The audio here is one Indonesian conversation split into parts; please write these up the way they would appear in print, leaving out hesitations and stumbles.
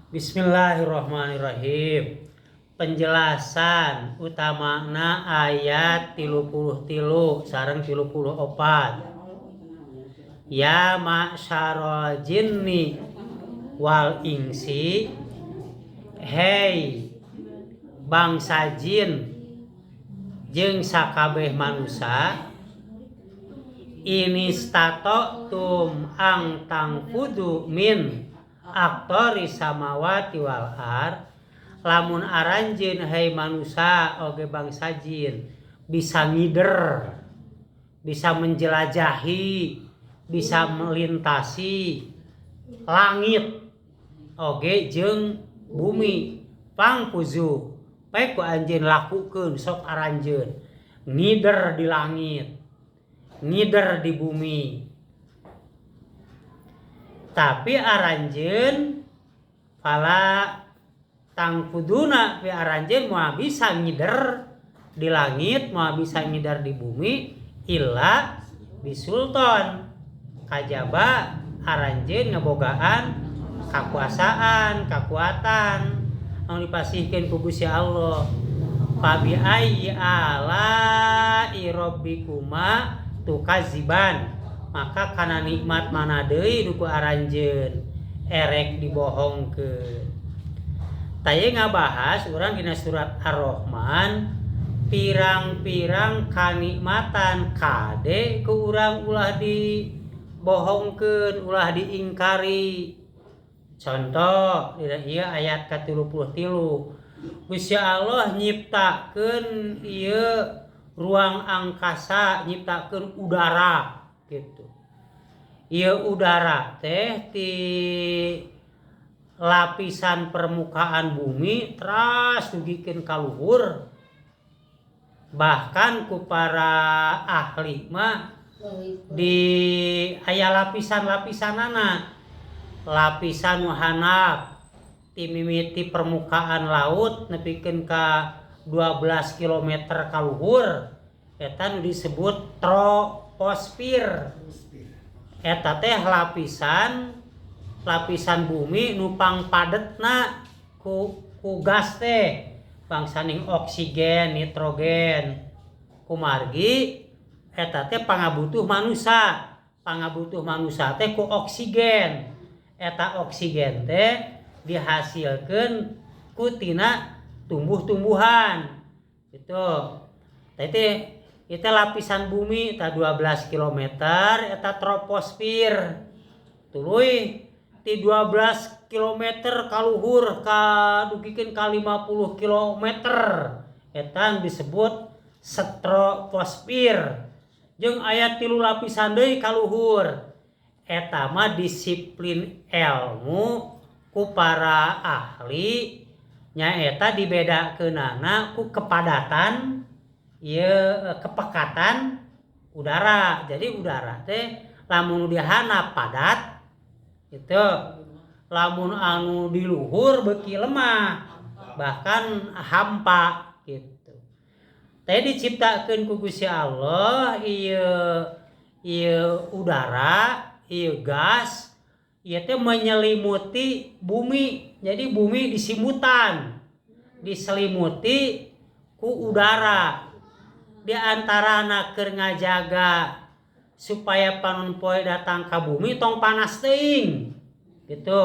Bismillahirrahmanirrahim. Penjelasan utamana ayat 33 sareng 34. Ya ma'syarul jinni wal insi, hei bangsa jin jeung sakabeh manusia, ini stato tum ang tangfudu min aktori samawati wal ar, lamun aranjeun hai manusia oge bangsa jin bisa ngider, bisa menjelajahi, bisa melintasi langit oge jeung bumi. Pangpuzu bae ku anjeun lakukeun sok aranjeun ngider di langit, ngider di bumi. Tapi aranjeun pala tangfuduna pi aranjeun moal bisa ngider di langit, moal bisa ngider di bumi, illa bisultan kajaba aranjeun ngabogaan kakuasaan, kakuatan anu dipasihkeun ku Gusti Allah. Fabi ayyi ala'i rabbikuma tukaziban, maka kana nikmat mana deui nu ku aranjeun erek dibohongkeun. Taya ngabahas urang dina surat Ar-Rahman pirang-pirang kanikmatan kade ku urang ulah dibohongkeun, ulah diingkari. Contoh dina ieu ayat ke-33, Gusti Allah nyiptakeun ieu ruang angkasa, nyiptakeun udara gitu. Ieu udara teh ti lapisan permukaan bumi teras dugikeun ka luhur. Bahkan ku para ahli mah di aya lapisan-lapisanana. Lapisan nu handap ti mimiti permukaan laut nepikeun ka 12 km ka luhur, eta nu disebut troposfer. Eta teh lapisan bumi nu pang padetna ku gas teh bangsaning oksigen, nitrogen. Kumargi eta teh pangabutuh manusia. Pangabutuh manusia teh ku oksigen. Eta oksigen teh dihasilkeun ku tina tumbuh-tumbuhan. Gitu. Tadi eta lapisan bumi ta 12 km eta troposfer. Tuluy ti 12 km ka luhur ka dugikeun ka 50 km eta disebut stratosfer. Jeung aya 3 lapisan deui ka luhur. Eta mah disiplin ilmu ku para ahli nyaeta dibedakeunana ku kepadatan ieu kepekatan udara. Jadi udara teh lamun dihandap padat itu, lamun anu di luhur beuki lemah bahkan hampa gitu. Teh diciptakeun ku Gusti Allah ieu udara, ieu gas, ieu teh menyelimuti bumi. Jadi bumi diselimuti ku udara. Di antarana keur ngajaga supaya panon poe datang ka bumi tong panas teuing. Gitu.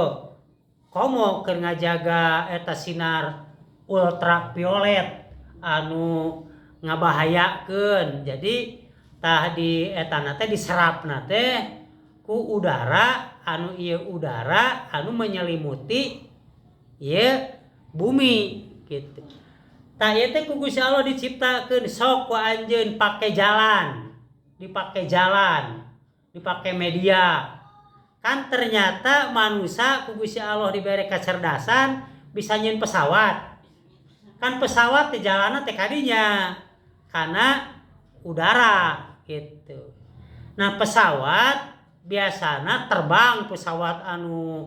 Komo keur ngajaga eta sinar ultraviolet anu ngabahayakeun. Jadi tah di etana teh diserapna teh ku udara anu ieu udara anu menyelimuti ieu bumi gitu. Tah ieu teh ku Gusti Allah diciptakeun sok ku anjeun pake jalan, dipake media. Kan ternyata manusia ku Gusti Allah dibere kecerdasan bisa nyeun pesawat. Kan pesawat teh jalanna teh kadinya kana udara gitu. Nah pesawat biasana terbang pesawat anu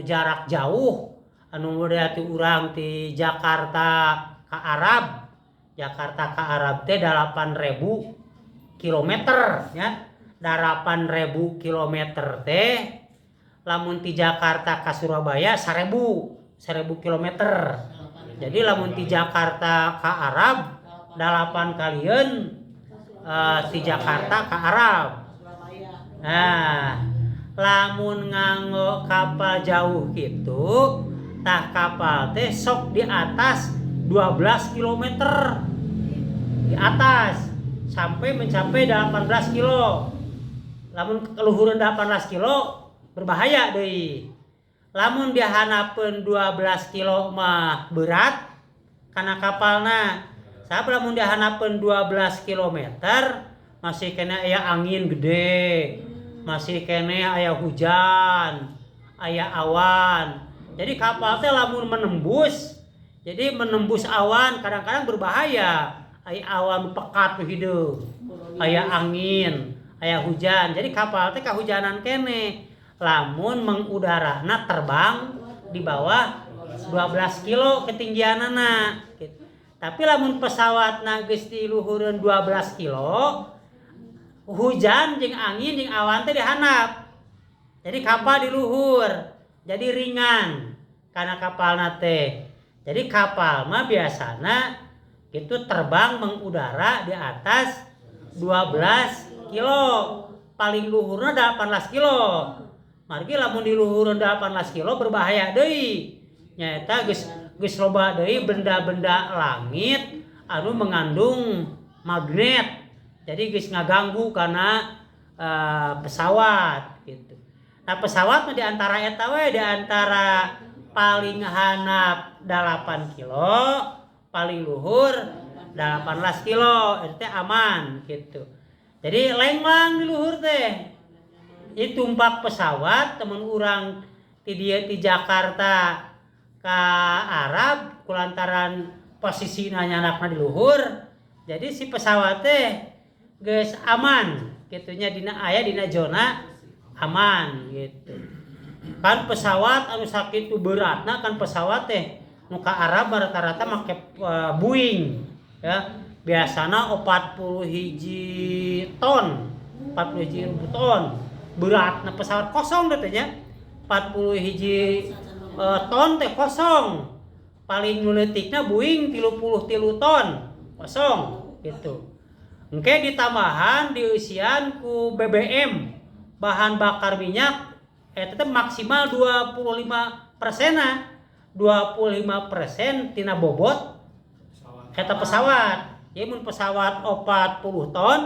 jarak jauh anu model ti urang ti Jakarta ka Arab. Jakarta ka Arab teh 8.000 kilometer ya. 8.000 kilometer teh lamun ti Jakarta ka Surabaya 1000 kilometer. Jadi lamun ti Jakarta ka Arab 8 kalian ti Jakarta ka Arab. Nah, lamun nganggo kapal jauh gitu, tah kapal teh sok di atas 12 kilometer. Di atas sampai mencapai 18 kilo. Lamun keluhuran 18 kilo berbahaya deui. Lamun dia hanapeun 12 kilo mah berat karena kapalna. Sabab lamun dia hanapeun 12 kilometer masih kena aya angin gede, masih kena aya hujan, aya awan. Jadi kapal teh lamun menembus, jadi menembus awan kadang-kadang berbahaya. Aya awan pekat hidup, aya angin, aya hujan. Jadi kapal teh kahujanan kene. Lamun mengudarana terbang di bawah 12 kilo ketinggianana. Tapi lamun pesawatna geus di luhureun 12 kilo, hujan jeung angin jeung awan teh dihandap. Jadi kapal di luhur, jadi ringan karena kapalna teh. Jadi kapal mah biasana itu terbang mengudara di atas 12 kilo. Paling luhurna 18 kilo. Margi lamun di luhureun 18 kilo berbahaya deui. Nyaeta geus loba deui benda-benda langit anu mengandung magnet. Jadi geus ngaganggu kana pesawat gitu. Nah, pesawat mah di antara eta we, di antara paling handap 8 kilo, paling luhur 18 kilo, itu aman gitu. Jadi lenglang di luhur teh. Itu tumpak pesawat temen urang ti Jakarta ka Arab kulantaran posisi nanyakna di luhur. Jadi si pesawat teh geus aman gitunya dina aya dina zona aman gitu. Kan pesawat anu sakitu beratna kan pesawat teh nu ka Arab rata-rata make Boeing ya. Biasana 41 ton beratna pesawat kosong teh nya 41 ton teh kosong. Paling nuletikna Boeing 33 ton kosong gitu. Engke ditambahan dieusian ku BBM bahan bakar minyak eta teh maksimal 25% tina bobot eta pesawat. Jadi mun pesawat 40 ton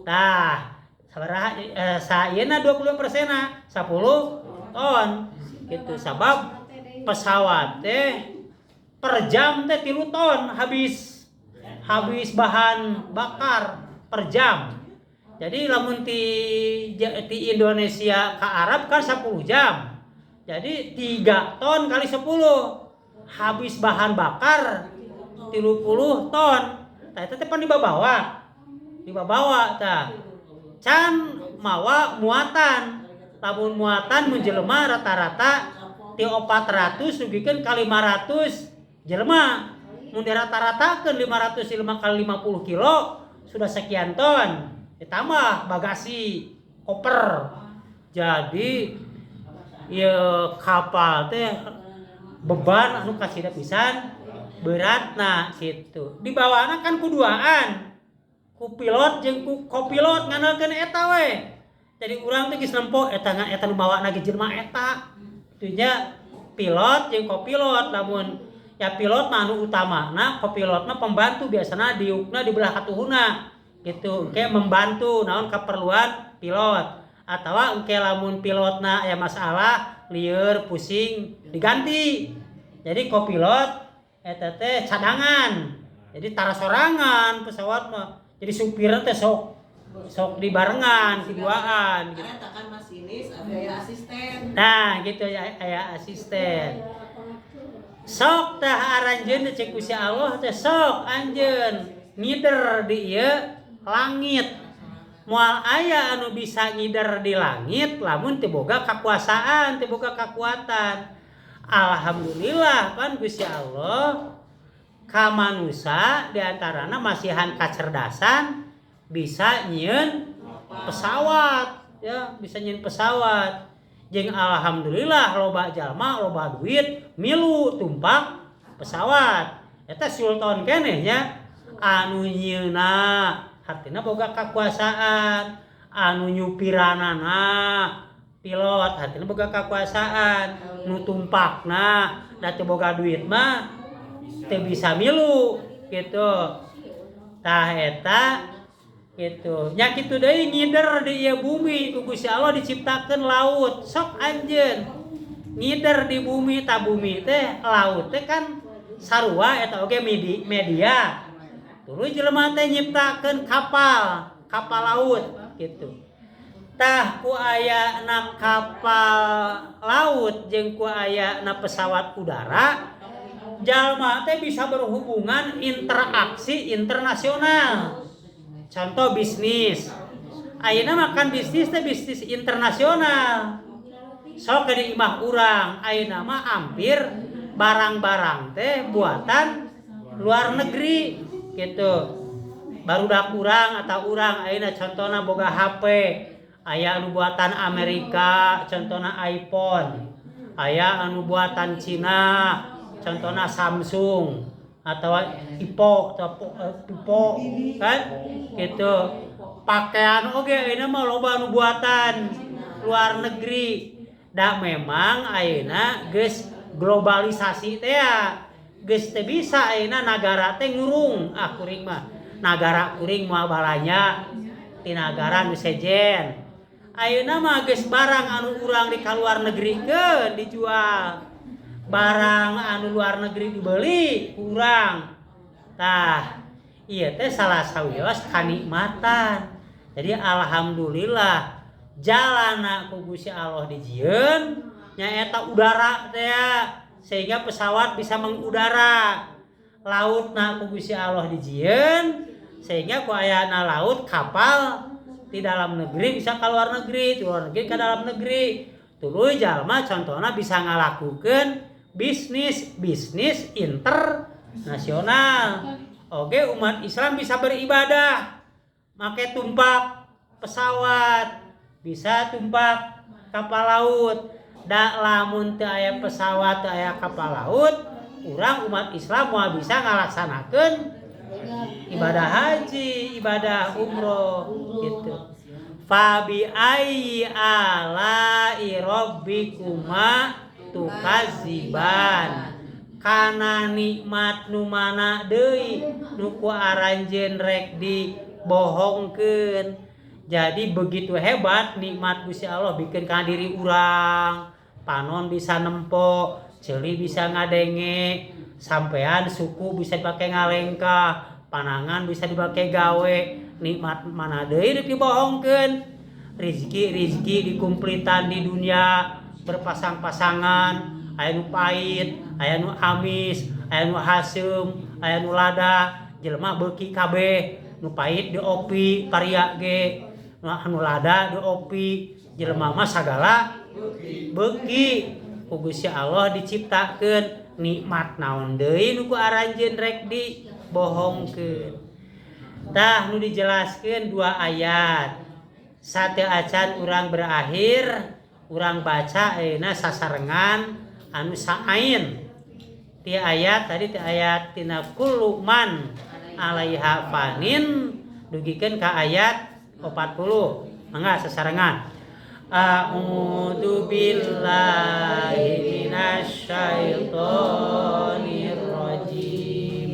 tah sabaraha saeuna 25% 10 ton gitu. Sabab pesawat teh per jam teh 3 ton habis bahan bakar per jam. Jadi lamun ti Indonesia ke Arab kan 10 jam. Jadi 3 ton kali 10 habis bahan bakar 30 ton. Tah eta teh pan dibawa tah. Can mawa muatan. Lamun muatan menjelema rata-rata ti 400 dugikeun ka 500 jelema. Mun dirata-ratakeun 505 kali 50 kilo sudah sekian ton. Ditambah bagasi koper. Jadi ya kapal teh beban anu kasida pisan beratna gitu. Di bawahna kan kuduaan. Ku pilot jeung ku kopilot ngandalkeun eta we. Jadi urang teh geus nempo eta nu bawana ge jelema eta. Itunya pilot jeung kopilot. Lamun ya pilot mah anu utamana, kopilot mah pembantu biasana diukna di belah katuhuna. Gitu, engke membantu naon keperluan pilot. Atawa engke lamun pilotna aya masalah, lieur, pusing, diganti. Jadi kopilot eta teh cadangan. Jadi tara sorangan pesawat mah. Jadi supirna teh sok dibarengan, diduaan gitu. Eta kan masinis, ada asisten. Nah, gitu ya aya asisten. Sok tah aranjeun teh cek Gusti Allah teh sok anjeun ngider di ieu langit. Moal aya anu bisa ngider di langit lamun teu boga kakuasaan, teu boga kakuatan. Alhamdulillah kan Gusti Allah ka manusia di antarana masihan kacerdasan bisa nyieun pesawat ya, bisa nyieun pesawat. Jeung alhamdulillah loba jalma loba duit milu tumpak pesawat. Eta sultan keneh nya anu nyieuna hartina boga kakuasaan, anu nyupiranana pilot hartina boga kakuasaan, nu tumpakna da teu boga duit mah teu bisa milu gitu. Tah eta gitu. Nya kitu deui ngider di ieu bumi ku Gusti Allah diciptakeun laut. Sok anjeun ngider di bumi, ta bumi teh laut teh kan sarua eta oge media. Tuluy jelema teh nyiptakeun kapal laut gitu. Tah ku ayana kapal laut jeung ku ayana pesawat udara, jalma teh bisa berhubungan interaksi internasional. Contoh bisnis. Ayeuna makan bisnis teh bisnis internasional. Sok di imah urang, ayeuna mah hampir barang-barang teh buatan luar negeri gitu. Barudak urang atau urang ayeuna contohna boga HP, aya anu buatan Amerika, contohna iPhone. Aya anu buatan Cina, contohna Samsung atau Ipo kan gitu. Pakaian oge ayeuna mah loba anu buatan luar negeri. Da memang ayeuna geus globalisasi teh ya. Geus teu bisa ayeuna nagara teh ngurung. Kuring mah nagara kuring moal balanya ti nagara nu sejen. Ayeuna mah geus barang anu urang di kaluar negrikeun dijual. Barang anu luar negeri dibeli kurang. Tah ieu teh salah sawios kanikmatan. Jadi alhamdulillah jalana ku Gusti Allah dijieun nyaeta udara teh sehingga pesawat bisa mengudara. Lautna ku Gusti Allah dijieun sehingga ku ayana laut kapal di dalam negeri bisa ke luar negeri, di luar negeri ke dalam negeri. Tuluy jalma contohna bisa ngalakukeun bisnis internasional. Oke, umat Islam bisa beribadah make tumpak pesawat, bisa tumpak kapal laut. Da lamun teu aya pesawat, teu aya kapal laut, urang umat Islam moal bisa ngalaksanakeun ibadah haji, ibadah umroh gitu. Fabi ayyi ala'i rabbikuma tukadziban. Kana nikmat nu mana deui nu ku aranjeun rek dibohongkeun. Jadi begitu hebat nikmat Gusti Allah bikin ka diri urang. Panon bisa nempo, ceuli bisa ngadenge, sampean suku bisa dipake ngalengkah, panangan bisa dipake gawe. Nikmat mana deui rek dibohongkeun. Rizki dikumplitan di dunia berpasang-pasangan, aya nu pait, aya nu amis, aya nu haseum, aya nu lada, jelema beuki kabeh. Nu pait diopi karya ge, anu lada diopi, jelema mah sagala beuki. Ku Gusti Allah diciptakeun nikmat naon deui nu ku aranjeun rek dibohongkeun. Tah nu dijelaskeun 2 ayat. Sate acan urang berakhir, urang baca ayeuna sasarengan anu saain. Ti ayat tadi ti ayat tina kullu man alaiha fanin dugikeun ka ayat 40. Mangga sasarengan. A'udzu billahi minasyaitonir rajim.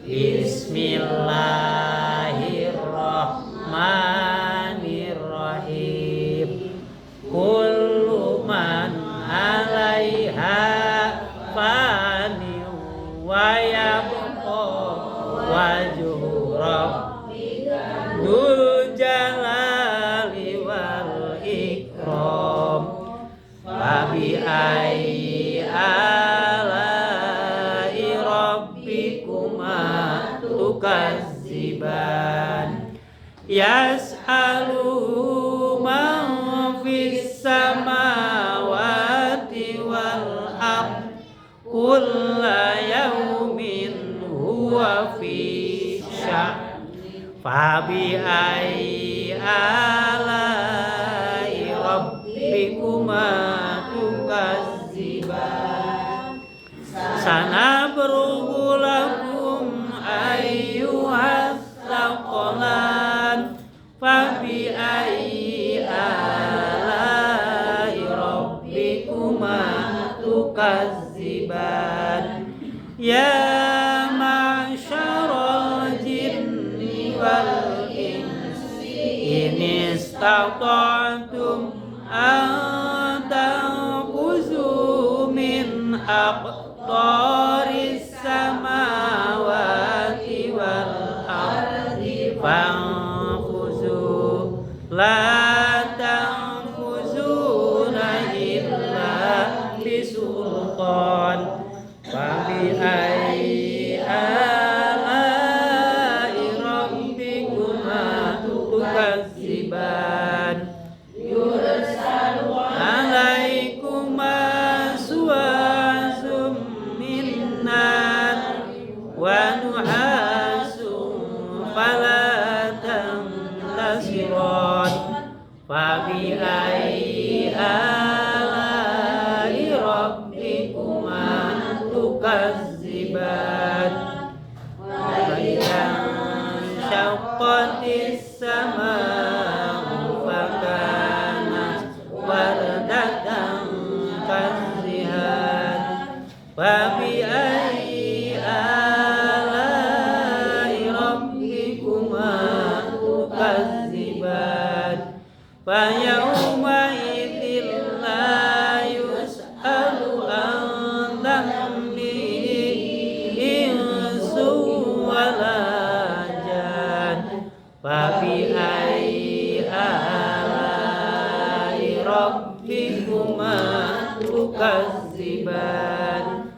Bismillahirrahmanirrahim. Kullu man 'alaiha fanin wa yabqa wajhu rabbika dzul jalali wal ikram. Fabi ayyi ala'i rabbikuma tukadziban. Yas'aluhu man fis samawati wal ardh kulla yaumin huwa fi sya'n. Fabi ayyi ala'i rabbikuma tukadziban. Ya ma'syaral jinni wal insi in istata'tum an tanfuzu min aqtaris samawati wal ardi fanfuzu la tanfuzuna illa bisultan. Fabi ayyi ala'i rabbikuma tukadziban. Alaikuma suwasum minnar wa nuhasum fala tantasiron. Fabi ayyi ala'i rabbikuma tukadziban. Wa idza syaqqatis samaa'u fakanat wardatan kadzihan. Fabi ayyi ala'i rabbikuma tukadziban. Fa yawma idzin la yus'alu an dhanbihi insun wala jan. Fabi ayyi ala'i rabbikuma tukadziban.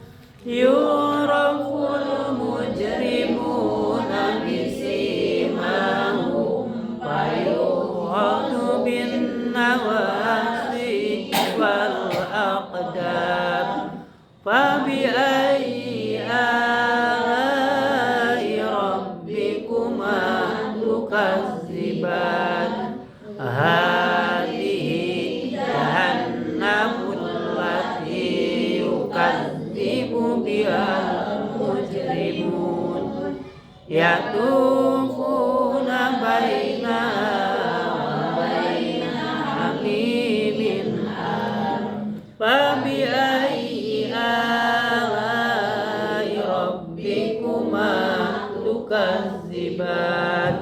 Yuraful mujrimuna bisimahum fayu'khadhu bin nawasi wal aqdam. Fabi ayyi ala'i rabbikuma tukadziban. Hadhihi jahannamul lati yukadzibu bihal mujrimun yatufuna bainaha wa baina hamimin an. Fabi ayyi ala'i rabbikuma tukadziban.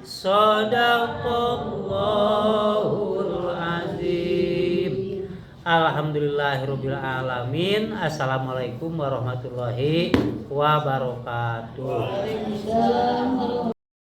Shadaqallahul azim. Alhamdulillahirabbil alamin. Assalamualaikum warahmatullahi wabarakatuh.